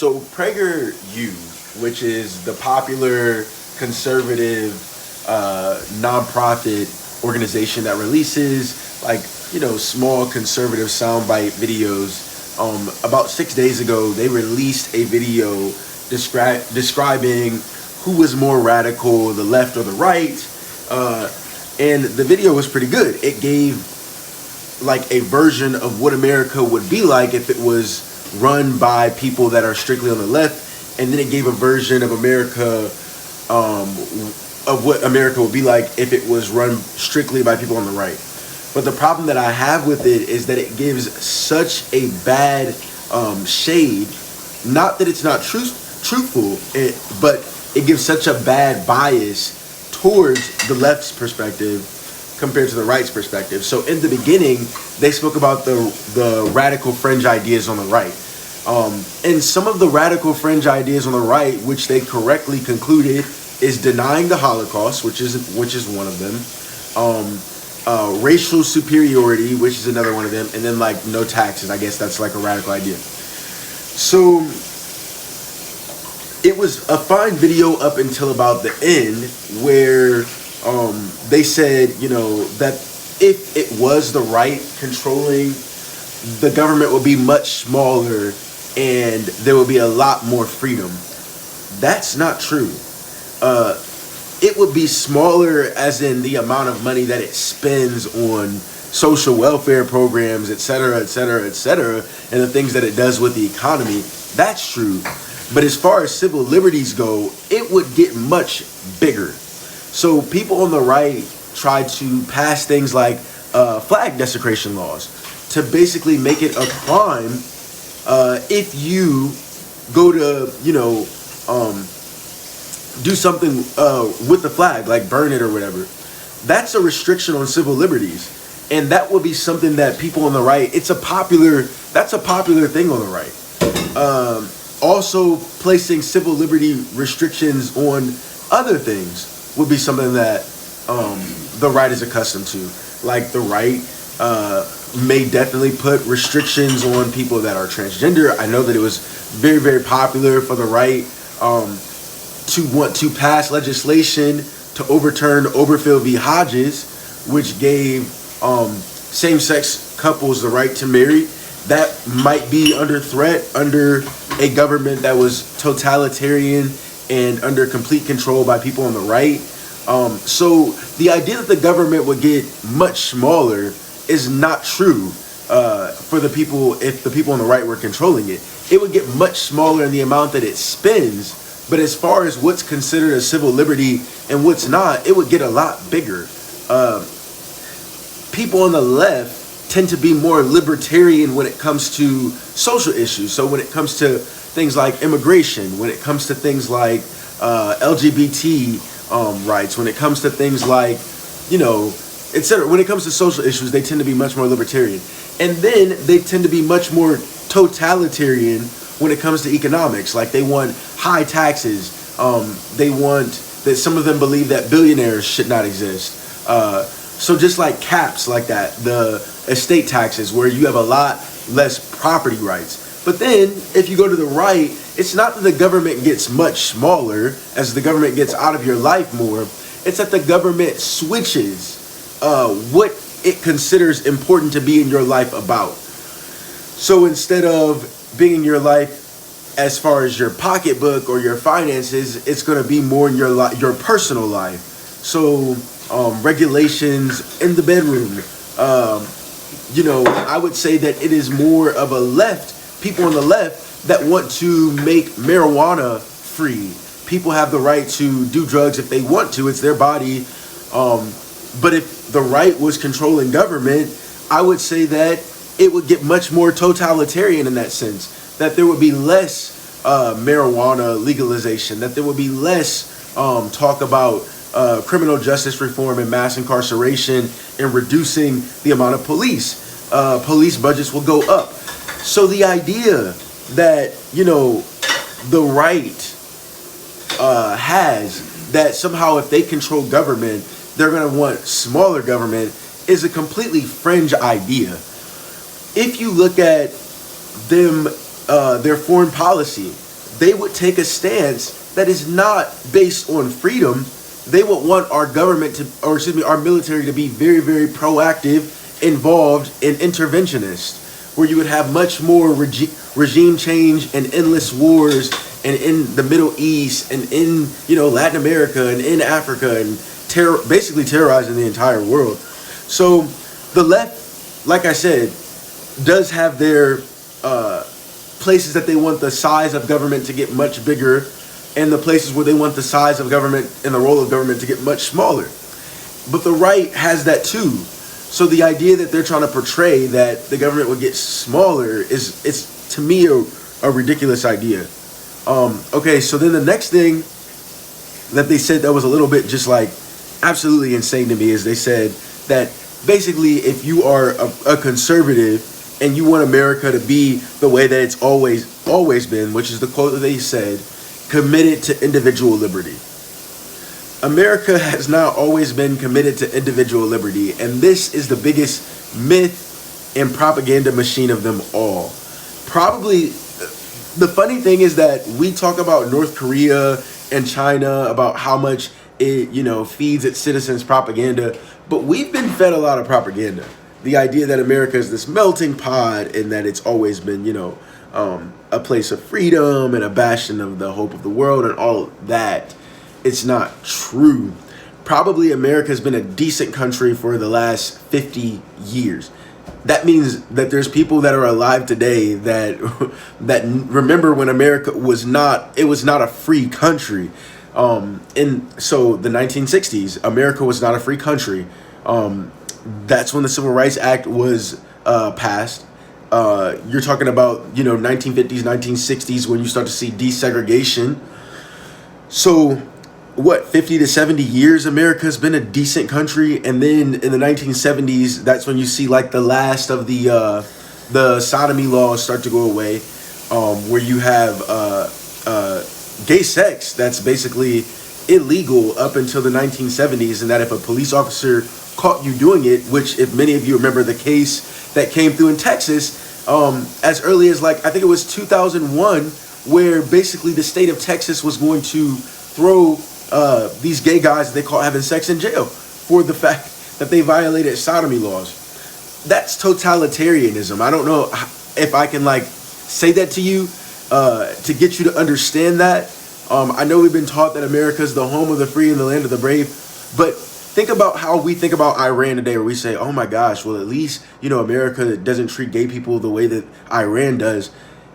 So PragerU, which is the popular conservative nonprofit organization that releases small conservative soundbite videos. About 6 days ago, they released a video describing who was more radical, the left or the right, and the video was pretty good. It gave like a version of what America would be like if it was run by people that are strictly on the left, and then it gave a version of America, of what America would be like if it was run strictly by people on the right. But the problem that I have with it is that it gives such a bad shade. Not that it's not truthful, but it gives such a bad bias towards the left's perspective compared to the right's perspective. So in the beginning, they spoke about the radical fringe ideas on the right. And some of the radical fringe ideas on the right, which they correctly concluded, is denying the Holocaust, which is one of them. Racial superiority, which is another one of them, and then like no taxes. I guess that's like a radical idea. So it was a fine video up until about the end, where they said, that if it was the right controlling, the government would be much smaller and there would be a lot more freedom. That's not true. It would be smaller as in the amount of money that it spends on social welfare programs, et cetera, et cetera, et cetera, and the things that it does with the economy. That's true. But as far as civil liberties go, it would get much bigger. So people on the right try to pass things like flag desecration laws to basically make it a crime if you go to, do something with the flag, like burn it or whatever. That's a restriction on civil liberties. And that would be something that people on the right, that's a popular thing on the right. Also, placing civil liberty restrictions on other things would be something that the right is accustomed to. Like the right may definitely put restrictions on people that are transgender. I know that it was very, very popular for the right to want to pass legislation to overturn Obergefell v. Hodges, which gave same-sex couples the right to marry. That might be under threat under a government that was totalitarian and under complete control by people on the right. So the idea that the government would get much smaller is not true for the people. If the people on the right were controlling it, it would get much smaller in the amount that it spends. But as far as what's considered a civil liberty and what's not, it would get a lot bigger. People on the left tend to be more libertarian when it comes to social issues. So when it comes to things like immigration, when it comes to things like LGBT rights, when it comes to things like, etc. When it comes to social issues, they tend to be much more libertarian. And then they tend to be much more totalitarian when it comes to economics. Like they want high taxes. They want that. Some of them believe that billionaires should not exist. So just like caps like that, the estate taxes, where you have a lot less property rights. But then if you go to the right, it's not that the government gets much smaller as the government gets out of your life more. It's that the government switches what it considers important to be in your life about. So instead of being in your life as far as your pocketbook or your finances, it's going to be more in your personal life. So regulations in the bedroom. I would say that it is more of people on the left that want to make marijuana free. People have the right to do drugs if they want to. It's their body. But if the right was controlling government, I would say that it would get much more totalitarian in that sense. That there would be less marijuana legalization. That there would be less talk about criminal justice reform and mass incarceration and reducing the amount of police. Police budgets will go up. So the idea that, the right has that somehow if they control government, they're going to want smaller government is a completely fringe idea. If you look at them, their foreign policy, they would take a stance that is not based on freedom. They would want our government to, or excuse me, our military to be very, very proactive, involved, and interventionist, where you would have much more regime change and endless wars, and in the Middle East and in, you know, Latin America and in Africa, and basically terrorizing the entire world. So the left, like I said, does have their places that they want the size of government to get much bigger, and the places where they want the size of government and the role of government to get much smaller. But the right has that too. So the idea that they're trying to portray that the government would get smaller is to me a ridiculous idea. Okay, so then the next thing that they said that was a little bit just like absolutely insane to me is they said that basically if you are a conservative and you want America to be the way that it's always been, which is the quote that they said, committed to individual liberty. America has not always been committed to individual liberty, and this is the biggest myth and propaganda machine of them all. Probably, the funny thing is that we talk about North Korea and China, about how much it, you know, feeds its citizens propaganda, but we've been fed a lot of propaganda. The idea that America is this melting pot and that it's always been, you know, a place of freedom and a bastion of the hope of the world and all of that. It's not true. Probably America's been a decent country for the last 50 years. That means that there's people that are alive today that remember when America was not a free country. So the 1960s, America was not a free country. That's when the Civil Rights Act was passed. You're talking about, you know, 1950s, 1960s, when you start to see desegregation. So what, 50 to 70 years, America's been a decent country. And then in the 1970s, that's when you see like the last of the sodomy laws start to go away, where you have gay sex that's basically illegal up until the 1970s, and that if a police officer caught you doing it, which if many of you remember the case that came through in Texas as early as like, I think it was 2001, where basically the state of Texas was going to throw these gay guys that they caught having sex in jail for the fact that they violated sodomy laws. That's totalitarianism. I don't know if I can like say that to you to get you to understand that. I know we've been taught that America is the home of the free and the land of the brave, but think about how we think about Iran today, where we say, oh my gosh, well, at least, you know, America doesn't treat gay people the way that Iran does.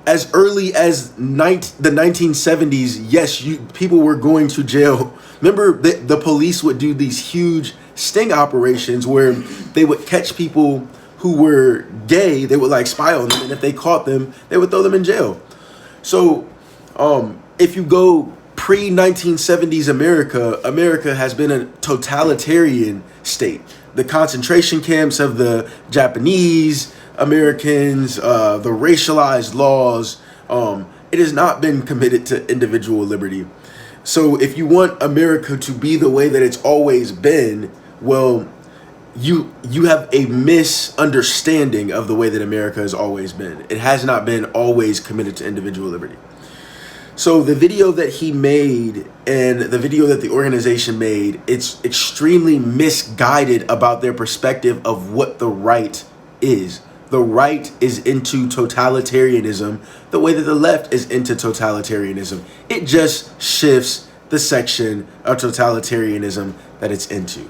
As early as the 1970s, yes, people were going to jail. Remember, the police would do these huge sting operations where they would catch people who were gay. They would like spy on them, and if they caught them, they would throw them in jail. So if you go pre-1970s America has been a totalitarian state. The concentration camps of the Japanese Americans, the racialized laws, it has not been committed to individual liberty. So if you want America to be the way that it's always been, well, you have a misunderstanding of the way that America has always been. It has not been always committed to individual liberty. So the video that he made and the video that the organization made, it's extremely misguided about their perspective of what the right is. The right is into totalitarianism the way that the left is into totalitarianism. It just shifts the section of totalitarianism that it's into.